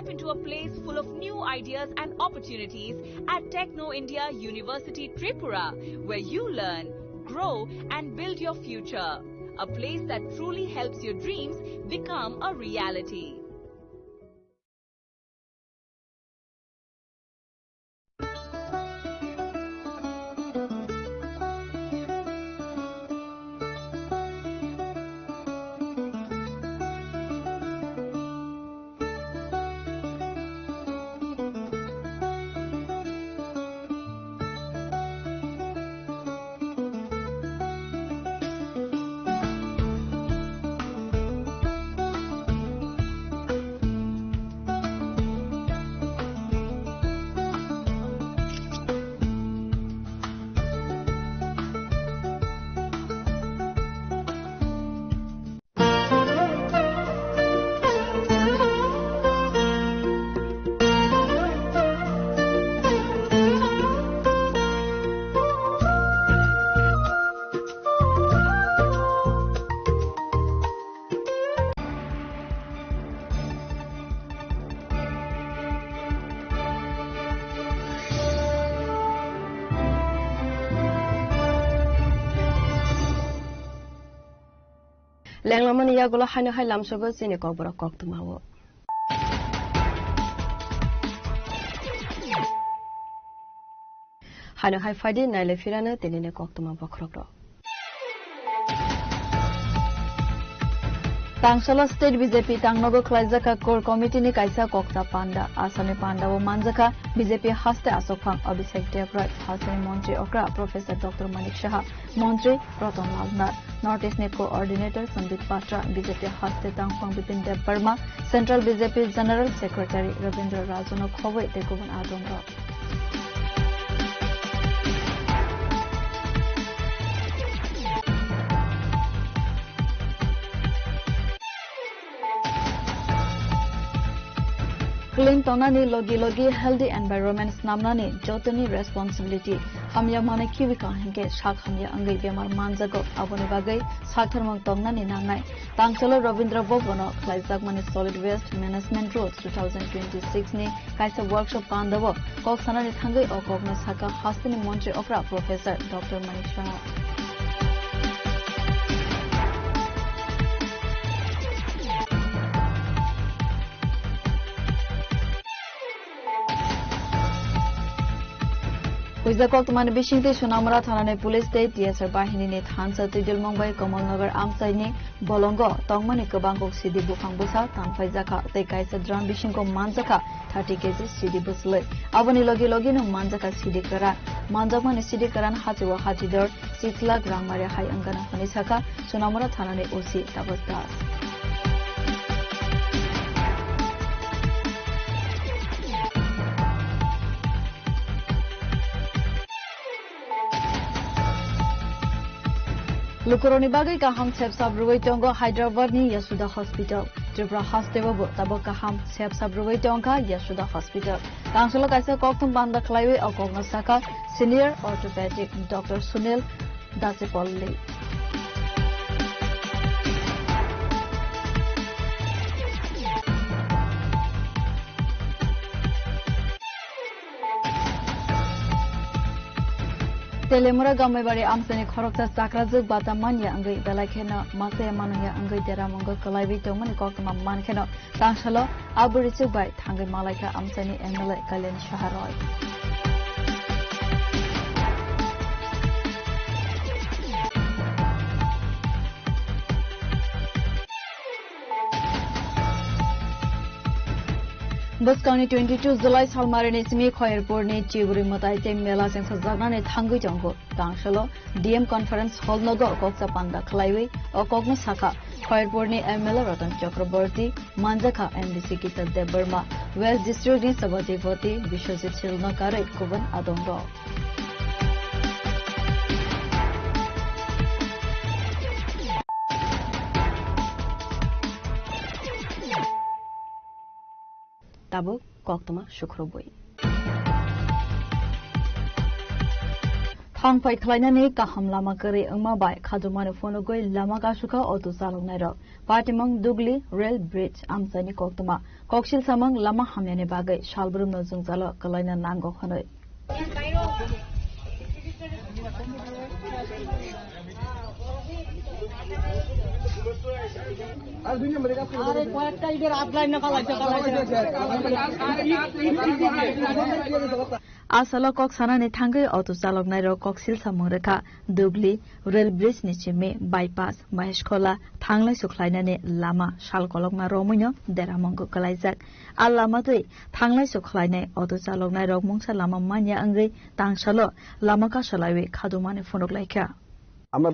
Step into a place full of new ideas and opportunities at Techno India University Tripura, where you learn, grow and build your future. A place that truly helps your dreams become a reality.
Lenglaman yagulo haino hai lamsogo sini kobra koktumawo. Haino hai fadi naile firana tenine koktuma bokrokro.
Tangshala State BJP Tangnogo Klaizaka Core Committee ni kaisa kokta panda asane panda wo manjaka BJP haste asokphang Abhishek Devrai haste Montri Okra Professor Dr. Manik Shah Montri Proton Lalnar North East Net Coordinator Sandip Patra BJP haste Tangphang Bipin Dev Burma Central BJP General Secretary Ravindra Rajano Khowai Tekubun Adongro Clean tonani logi healthy environment namnani jotani responsibility hamya mane kivika hinge shak hamya angai bemar manjago aboni bagai sartharmang tongnani nangnai Tangshala Ravindra Bobono khlaijak mane solid waste management rules 2026 ni kaisa workshop pandawo kok sanani thangai okokna saka hastini Montri Okra Professor Dr. Manik Shah Wizakok tumane bishingte Sunamura thanane police state DSR bahini ne thansa Tidil Mumbai Kamalnagar Amsai ni Bolongo tongmani kabangkok sidi bufang busa tanpai jaka te kaisa dran bishingko manjaka 30 kg sidi buslai abani logi no manjaka sidi kara manjakmani sidi karan hachiwa hachidor 6 lakh rangmari hai angana phani saka Sunamura thanane OC Tabasdas Lukuroni bagai kaham sep sabruwai tongo Hyderabad ni Yasuda Hospital. Tripura Hastewabo tabo kaham sep sabruwai tonga Yasuda Hospital. Tangshala kaisa koktum banda klaiwe okongna saka Senior Orthopedic Dr. Sunil Dasipolli. Telemura Gamebari Amsani Korokta Sakrazuk Batamanya Angai Belakena Masaya Manaya Angai Deramonga Kalaivi Tomani Kokama Mankeno Tangshala Aburichu by Tangai Malaka Amsani Emile Kalen Shaharoi. Buskani 22 July Salmarine Simi Khoirpurni Chiburi Mataite Mela Sing Sajagna Thangu Jongo Tangshala DM Conference Hall Nogo Koksa Panda Klaiwi O Kokno Saka Khoirpurni ML Ratan Chakraborty Manjaka MDC Kita De Burma West District ni Sabadivoti Vishwajit Silna Kare Kuban Adongro Tabo koktuma shukroboi. Hangpai Klainani Kaham Lama Kari Umabai Kadumani Fonogoi Lama Kashuka Auto Salonero Patimang Dugli Rail Bridge Amsani Koktuma Kokshil Samang Lama Hamyani Bagai Shalbrum Nozung Zalo Kalaina Nango Hanoi Asalo kok sanani thangai auto chalok nai ro koksil samung rekha Dugli rail bridge ni chime bypass Maheshkhola thanglai sukhlainani lama salkolok na romuino deramong kalaijak al lama tui thanglai sukhlainai auto chalok nai rok mungsa lama manya angai tangsalo lama ka salaiwe khadumane phonok laikha
আমরা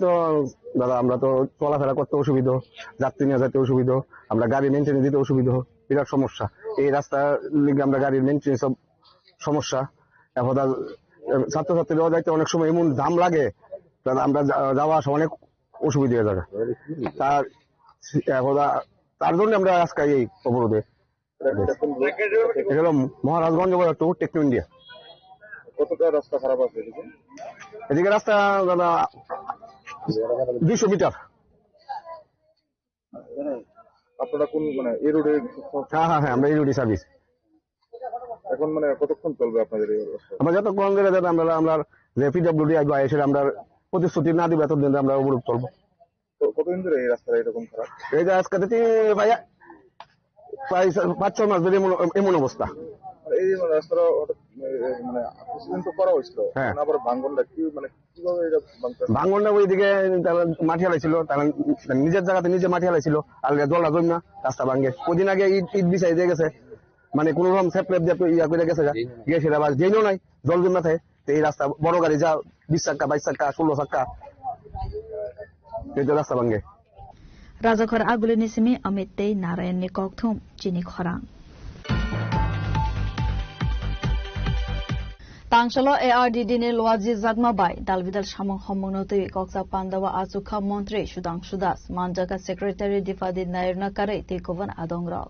তো চলাফেরা করতে অসুবিধা যাত্রী নিয়ে যেতে অসুবিধা আমরা গাড়ি মেইনটেইন দিতে অসুবিধা বিরাট সমস্যা এই রাস্তা লিগে আমরা গাড়ির মেইনটেইন সব সমস্যা এখন ছাত্রছাত্রীরাও যাইতে অনেক সময় এমন জাম লাগে আমরা যাওয়া আসা অনেক অসুবিধা হয়ে যাবে তার জন্য আমরা আজকে এই অবরোধে এটা মহারাজগঞ্জ টু টেকনো ইন্ডিয়া
কতটা রাস্তা খারাপ আছে
এদিকে রাস্তা 200 মিটার
আপনারা কোন মানে এই রোডে
হ্যাঁ আমরা এই রোডে সার্ভিস
এখন মানে কতক্ষণ চলবে আপনাদের এই রাস্তা
আমরা যতক্ষণ ধরে আমরা যে পিডব্লিউডি আইবা এসে আমরা প্রতিশ্রুতি না দিব এতদিন আমরা অবরোধ চলবো
কতদিন ধরে এই রাস্তাটা এরকম খারাপ
এই যে আজকে ভাইয়া প্রায় 5-6 মাস ধরে এমন অবস্থা
এই রাস্তাটা মানে অ্যাক্সিডেন্ট তো করা হয়েছিল আবার ভাঙনটা কি মানে কিভাবে এটা
ভাঙনটা ওইদিকে মাটি হালাইছিল তারা নিজের জায়গাতে নিজে মাটি হালাইছিল আর জলটা জমনা রাস্তা ভাঙে ওইদিন আগে ইট বিছাই দিয়ে গেছে মানে কোন রকম সেপ্লেপ দিয়ে ইয়া করে গেছে গিয়ে সেটা আবার যেইও নাই জল জমনা থাকে এই রাস্তা বড় গাড়ি যা 20 চাক্কা 22 চাক্কা 16 চাক্কা এই রাস্তা ভাঙে
Rajakhar Agulini Simi Amit Tei Narayan Nikokthum Chini Khorang Tangshalo ARDD ni Loaji Zagma Bai Dalvidal Shamong Homonotui Koksa Pandawa Azukha Montri Shudang Shudas Manjaka Secretary Difadi Nairna Kare Tikovan Adongrao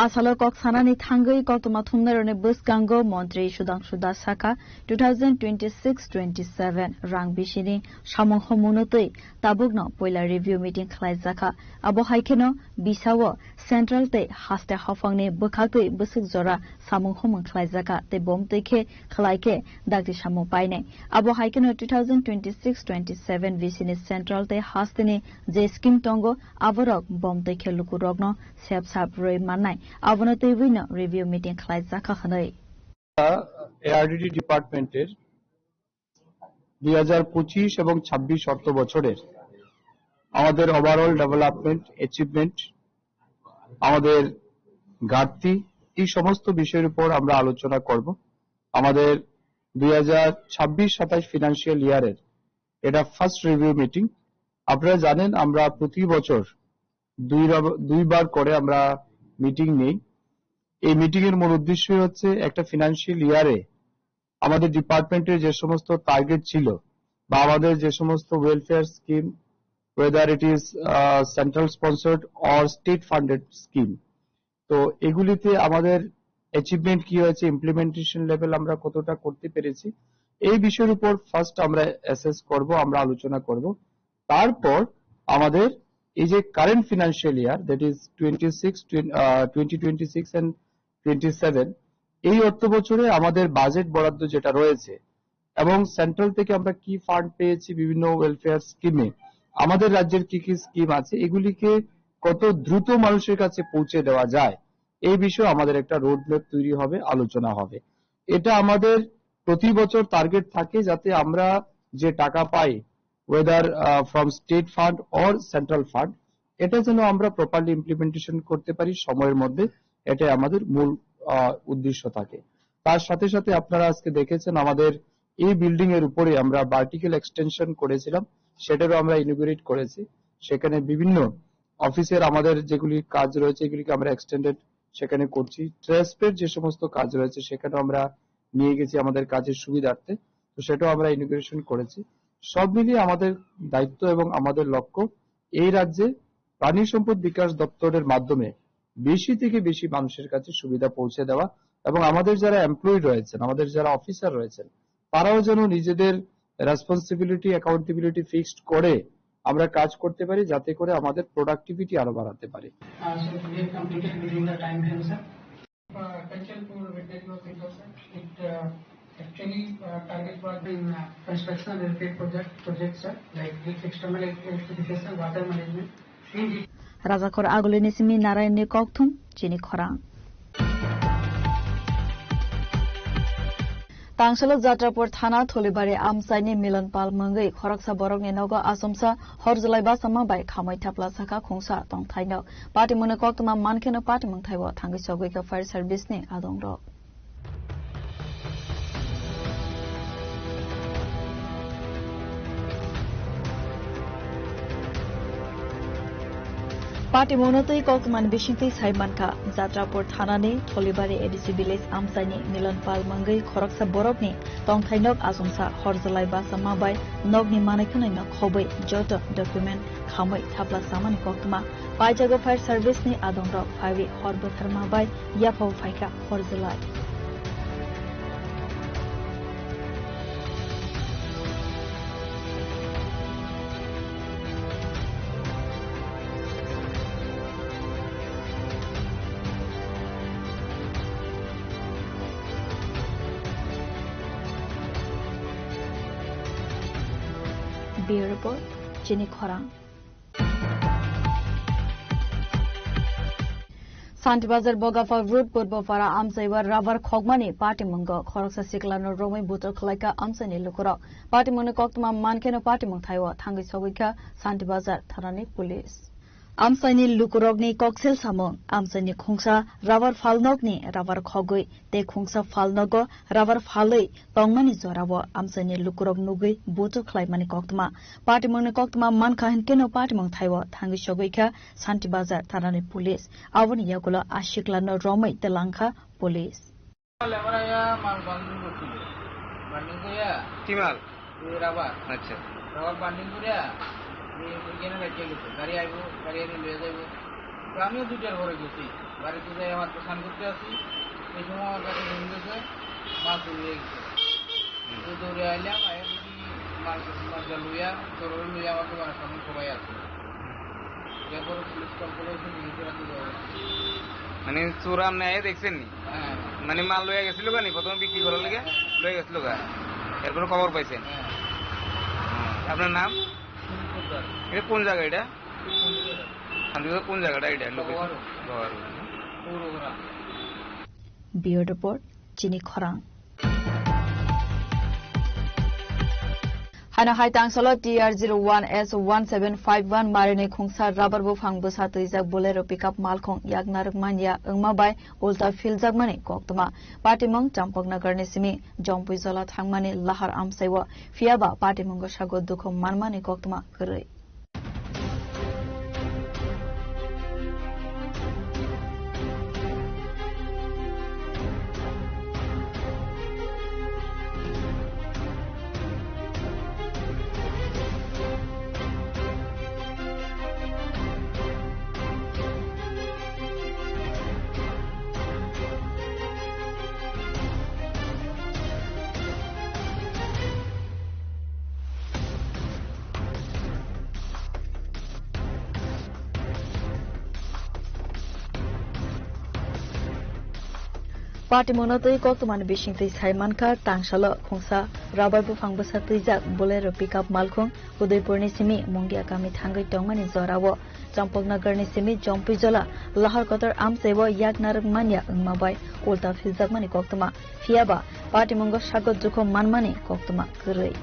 Asalo kok sanani thangai kotoma thumnerone busgango Montri Shudangshu Das Saka 2026-27 rang bishini samong homunotoi tabugno poila review meeting khlai jaka abo haikeno bisawo central te haste hafangni bukhakoi busuk jora samong homung khlai jaka te bom tekhe khlaike dagdi samong paine abo haikeno 2026-27 bishini central te hasteni je scheme tongo aborok bom tekhe lukurogno sep sap roi manai আবনতে উইন review meeting খাই জাকা খানাই
ARDD ডিপার্টমেন্টের 2025 এবং 26 অর্থ বছরের আমাদের overall development achievement আমাদের ঘাটতি এই সমস্ত বিষয়ের উপর আমরা আলোচনা করব আমাদের 2026-27 ফিনান্সিয়াল ইয়ারের এটা ফার্স্ট রিভিউ মিটিং আপনারা জানেন আমরা প্রতি বছর দুইবার করে আমরা মিটিং নেই এই মিটিং এর মূল উদ্দেশ্য হচ্ছে একটা ফিনান্সিয়াল ইয়ারে আমাদের ডিপার্টমেন্টের যে সমস্ত টার্গেট ছিল বা আমাদের যে সমস্ত welfare scheme weather it is central sponsored or state funded scheme তো এগুলিতে আমাদের অ্যাচিভমেন্ট কি হয়েছে ইমপ্লিমেন্টেশন লেভেল আমরা কতটা করতে পেরেছি এই বিষয়ের উপর ফার্স্ট আমরা অ্যাসেস করব আমরা আলোচনা করব তারপর আমাদের এই যে current financial year that is 2026 and 27 এই অর্থ বছরে আমাদের বাজেট বরাদ্দ যেটা রয়েছে এবং সেন্ট্রাল থেকে আমরা কি ফান্ড পেয়েছি বিভিন্ন ওয়েলফেয়ার স্কিমে আমাদের রাজ্যের কি কি স্কিম আছে এগুলিকে কত দ্রুত মানুষের কাছে পৌঁছে দেওয়া যায় এই বিষয়ে আমাদের একটা রোড ম্যাপ তৈরি হবে আলোচনা হবে এটা আমাদের প্রতি বছর টার্গেট থাকে যাতে আমরা যে টাকা পাই whether from state fund or central fund এটা যেন আমরা প্রপারলি ইমপ্লিমেন্টেশন করতে পারি সময়ের মধ্যে এটা আমাদের মূল উদ্দেশ্য থাকে তার সাথে সাথে আপনারা আজকে দেখেছেন আমাদের এই বিল্ডিং এর উপরে আমরা ভার্টিক্যাল এক্সটেনশন করেছিলাম সেটারও আমরা ইনঅগ্রেট করেছি সেখানে বিভিন্ন অফিসের আমাদের যেগুলি কাজ রয়েছে এগুলিকে আমরা এক্সটেন্ডেড সেখানে করছি। ট্রান্সপের যে সমস্ত কাজ রয়েছে সেখানে আমরা নিয়ে গেছি আমাদের কাজের সুবিধার্থে, তো সেটাও আমরা ইনোগ্রেশন করেছি। সব মিলিয়ে আমাদের দায়িত্ব এবং আমাদের লক্ষ্য এই রাজ্যে প্রাণী সম্পদ বিকাশ দপ্তরের মাধ্যমে বেশি থেকে বেশি মানুষের কাছে সুবিধা পৌঁছে দেওয়া, এবং আমাদের যারা এমপ্লয়ি রয়েছেন, আমাদের যারা অফিসার রয়েছেন, তারাও যেন নিজেদের রেসপন্সিবিলিটি অ্যাকাউন্টেবিলিটি ফিক্সড করে আমরা কাজ করতে পারি, যাতে করে আমাদের প্রোডাক্টিভিটি আরো বাড়াতে পারি।
Actually, target for the construction related projects like external electrification, water management.
Razakor agulini simi narayani kokthum chini khorang. Tangsalo Jatrapur Thana Tholibari Amsaini Milan Pal Mangai Khoraksa Borok Nenogo Asomsa Horzulai Basama by Kamai Tapla Saka Khongsa Tong Thaino Party Monokotuma Mankeno Party Mong Thaiwa Tangi Sogwika Fire Service ni Adongro. Party Monotoi Kokman Bishinti Saimanka Jatrapur Thanani Tholibari ADC Village Amsaini Milan Pal Mangai Khoraksa Borokni Tong Thainok Asomsa Horzulai Basama by Nogni Manekanai na Khobai Joto document Khamai Thapla Samani Koktuma Paijago Fire Service ni Adongro Phawi Horbo Tharma by Yapho Phaika Horzulai Bureau Report, Jenny Khorang. Santibazar Bogafar Road Purbofara Amsaiwa Ravar Khogmani Party Mungo Khoroksa Siklano Romi Butor Khlaika Amsani Lukuro Party Muni Koktuma Mankeno Party Mung Thaiwa Thangi Sogika Santibazar Tharani Police Amsaini Lukurogni Koksel Samong Amsaini Khongsa Ravar Falnogni Ravar Khogoi Te Khongsa Falnogo Ravar Phaloi Tongmani Zorawo Amsaini Lukurog Nugui Butor Khlaimani Koktuma Party Muni Koktuma Mankahin Keno Party Mung Thaiwa Thangi Sogika Santibazar Tharani Police Avani Yagulo Ashiklano Romai Telangka Police
Timal Ravar আচ্ছা rubber binding করে এখানে রেখে গেছে গাড়ি আইবো গাড়ি এনে নিয়ে যাইবো তো আমিও দুটার ঘরে গেছি বাড়িতে যাই আমার তো স্নান করতে আসি এই সময় আমার কাছে নিয়ে গেছে মাছ ধরে গেছে তো দৌড়ে আইলাম আয়া যদি মাছটা লইয়া তোর লইয়া আমার তোমার সামনে সবাই আছে এরপরে পুলিশ কল করে এসে নিয়ে মানে চোরাম নেয় দেখছেন নি মানে মাল লইয়া গেছিল গানি প্রথমে বিক্রি করার লেগে লইয়া গেছিল গা এরপরে খবর পাইছেন আপনার নাম এটা কোন জায়গা এটা কোন জায়গাটা এটা
Bureau Report Jenny Khorang Hana Hai Tangsalo TR01S1751 Marine Khongsa Rubber Bufang Busatu Izak Bolero Pickup Malkhong Yagnarak Manya Engma Bai Ulta Filjak Mani Koktuma Party Mong Champok Nagar Nisimi Jompui Zola Thangmani Lahar Amsaiwa Fiaba Party Mongo Shago Dukho Manmani Koktuma Kurai Party Monotoi Koktuman Bishingti Saimanka Tangsalo Khongsa Rabar Bufang Busatu Izak Bolero Pickup Malkhong Udaipur ni Simi Mongia Kami Thangai Tongmani Zorawo Champok Nagar ni Simi Jompui Jola Lahar Kotor Amsaiwo Yagnarak Manya Engmabai Ulta Filjak Mani Koktuma Fiaba Party Mongo Shagot Jukho Manmani Koktuma Kurai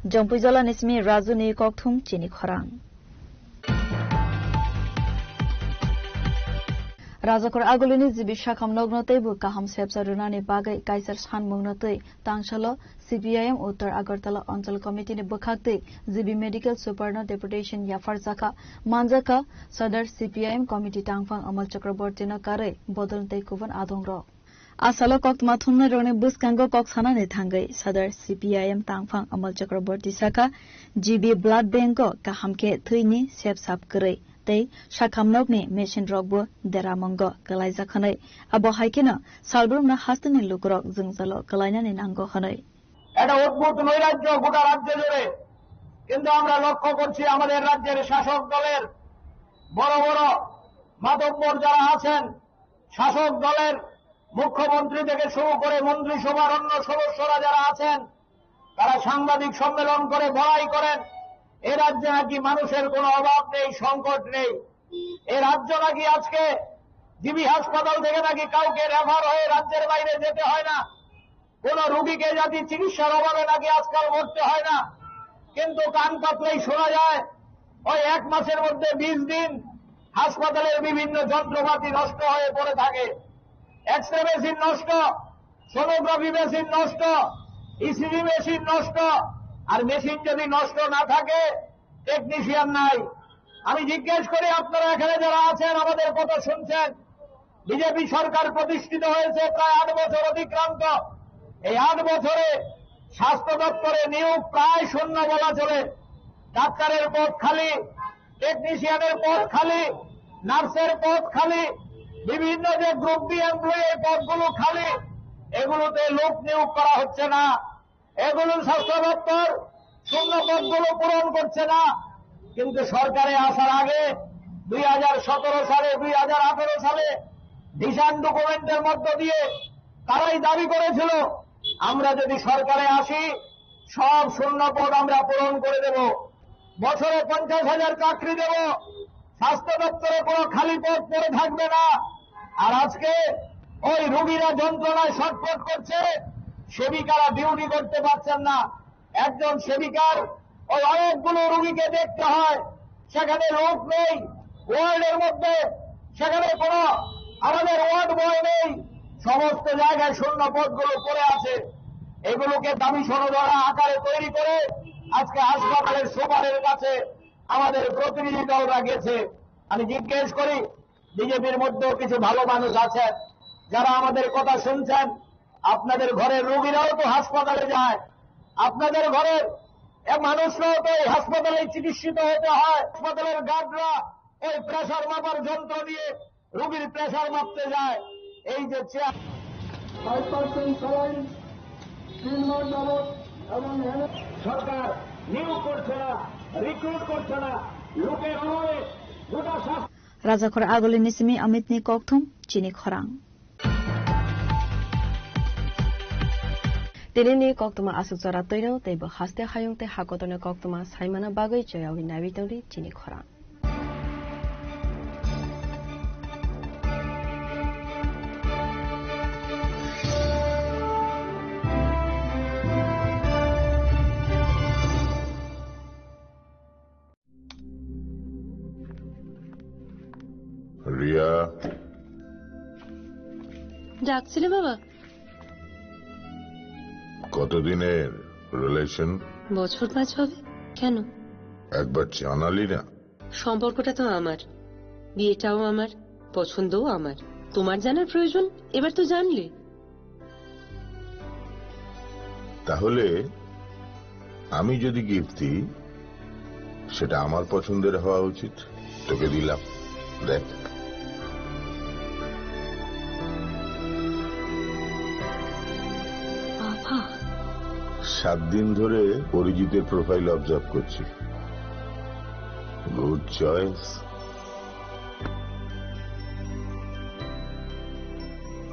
Jampujala নিসমি রাজুনি ককথুম চিনি খরাং রাজাকর আগলিনি GB শাখাম নগ্নতেই বু কাহাম সেবসা রুনানি বাগै Kaiser সানमुंगनतै तांगसालो CPIM उत्तर अगरतला अंचल कमिटीनि बखाक्तै जिबि medical सुपरनो deputation याफार जाखा मानजाका सदर CPIM committee टांगफांग अमल चक्रवर्तीनो कारै बदलतै Cuban आदोंग्रो आसालो कक्तमा थुमने रने बुसकांगो कक्सानानि थांगै सदर CPIM टांगफांग अमल चक्रवर्ती साका जिबि blood bank काहामके थैनि सेबसाब करै तै शाखामनगनि मेसिन रगबो देरामंग गलाय जाखानै आबो हाइकेना सालब्रुमना हास्तनि लुकरक जोंजालो गलायनानि नांगो हनै
এটা অদ্ভুত নৈরাজ্য গোটা রাজ্য জুড়ে কিন্তু আমরা লক্ষ্য করছি আমাদের রাজ্যের শাসক দলের বড় বড় মাতব্বর যারা আছেন শাসক দলের মুখ্যমন্ত্রী থেকে শুরু করে মন্ত্রিসভার অন্য সদস্যরা যারা আছেন তারা সাংবাদিক সম্মেলন করে বড়াই করেন এ রাজ্যে নাকি মানুষের কোনো অভাব নেই সংকট নেই এ রাজ্য নাকি আজকে জিবি হাসপাতাল থেকে নাকি কাউকে রেফার হয়ে রাজ্যের বাইরে যেতে হয় না কোন রোগীকে জাতি চিকিৎসার অভাবে নাকি আজকাল মরতে হয় না কিন্তু কান পাতলেই শোনা যায় ওই এক মাসের মধ্যে 20 দিন হাসপাতালের বিভিন্ন যন্ত্রপাতি নষ্ট হয়ে পড়ে থাকে এক্সরে মেশিন নষ্ট সোনোগ্রাফি মেশিন নষ্ট ইসিজি মেশিন নষ্ট আর মেশিন যদি নষ্ট না থাকে টেকনিশিয়ান নাই আমি জিজ্ঞেস করি আপনারা এখানে যারা আছেন আমাদের কথা শুনছেন বিজেপি সরকার প্রতিষ্ঠিত হয়েছে প্রায় 8 বছর অতিক্রান্ত এই 8 বছরে স্বাস্থ্য দপ্তরে নিয়োগ প্রায় শূন্য বলা চলে ডাক্তারের পদ খালি টেকনিশিয়ানের পদ খালি নার্সের পদ খালি বিভিন্ন যে গ্রুপ বি এমপ্লয়ি এই পদগুলো খালি এগুলোতে লোক নিয়োগ করা হচ্ছে না এগুলো স্বাস্থ্য দপ্তর শূন্য পদগুলো পূরণ করছে না কিন্তু সরকারে আসার আগে 2017 সালে 2018 সালে ভিশন ডকুমেন্টের মধ্য দিয়ে তারাই দাবি করেছিল আমরা যদি সরকারে আসি সব শূন্য পদ আমরা পূরণ করে দেব বছরে 50,000 চাকরি দেব স্বাস্থ্য দপ্তরে কোনো খালি পদ পড়ে থাকবে না আর আজকে ওই রোগীরা যন্ত্রণায় ছটফট করছে সেবিকারা ডিউটি করতে পারছেন না একজন সেবিকার ওই অনেকগুলো রোগীকে দেখতে হয় সেখানে লোক নেই ওয়ার্ডের মধ্যে সেখানে কোনো আমাদের ওয়ার্ড বয় নেই সমস্ত জায়গায় শূন্য পদগুলো পড়ে আছে এগুলোকে দাবি সনদরা আকারে তৈরি করে আজকে হাসপাতালের সুপারের কাছে আমাদের প্রতিনিধি দলরা গেছে আমি জিজ্ঞেস করি বিজেপির মধ্যেও কিছু ভালো মানুষ আছেন যারা আমাদের কথা শুনছেন আপনাদের ঘরের রোগীরাও তো হাসপাতালে যায় আপনাদের ঘরের মানুষরাও তো এই হাসপাতালে চিকিৎসিত হতে হয় হাসপাতালের গার্ডরা ওই প্রেসার মাপার যন্ত্র দিয়ে রোগীর প্রেসার মাপতে যায় এই যে 5% স্যালাইন 3 মাস যাবত এবং সরকার নিয়োগ করছে না রিক্রুট করছে না লোকের অভাবে গোটা
রাজাখর আগলি নিসমি অমিতনি ককথুম চিনি খরাং
Tinini koktuma asukzara toino tebo haste hayungte hakotone koktuma saimana bagay chayawi nabitoli chini khora.
Riya
ডাকছিলে বাবা
কতদিনের রিলেশন
বছর 5 হবে কেন
একবার জানালি না
সম্পর্কটা তো আমার বিয়েটাও আমার পছন্দও আমার তোমার জানার প্রয়োজন এবার তো জানলে
তাহলে আমি যদি গিফট দিই সেটা আমার পছন্দের হওয়া উচিত তোকে দিলাম দেখ
বাবা
7 দিন ধরে অরিজিতের প্রোফাইল অবজার্ভ করছি গুড চয়েস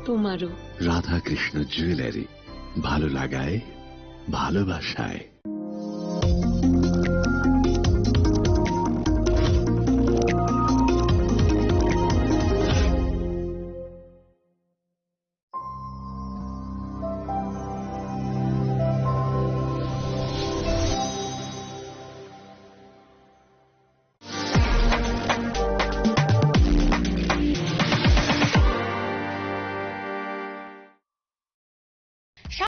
তোমারও
রাধা কৃষ্ণ জুয়েলারি ভালো লাগায় ভালোবাসায়